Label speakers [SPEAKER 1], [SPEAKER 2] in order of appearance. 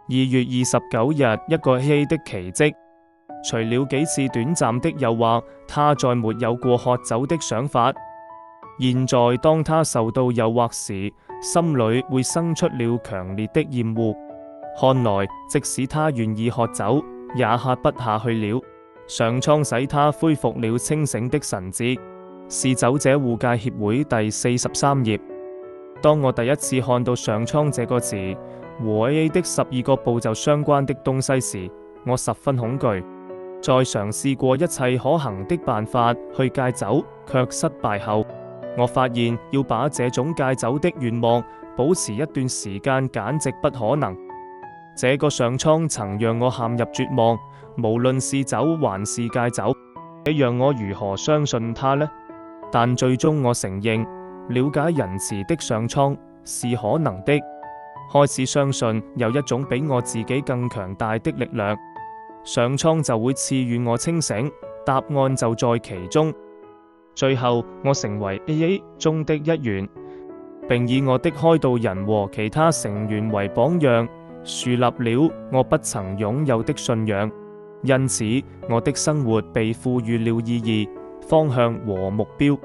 [SPEAKER 1] 2月29日，一個 AA 的奇蹟。除了幾次短暫的誘惑，他再沒有過喝酒的想法。現在當他受到誘惑時，心裏會生出了強烈的厭惡。看來即使他願意喝酒，也喝不下去了。上蒼使他恢復了清醒的神智。是酒者護戒協會第43頁。當我第一次看到上蒼這個字和 AA 的12個步驟相關的東西時，我十分恐懼。在嘗試過一切可行的辦法去戒酒，卻失敗後，我發現要把這種戒酒的願望保持一段時間簡直不可能。這個上蒼曾讓我陷入絕望，無論是酒還是戒酒，這讓我如何相信他呢？但最終我承認，了解仁慈的上蒼是可能的，開始相信有一種比我自己更強大的力量。上蒼就會賜予我清醒，答案就在其中。最後，我成為 AA 中的一員，並以我的開導人和其他成員為榜樣，樹立了我不曾擁有的信仰。因此，我的生活被賦予了意義、方向和目標。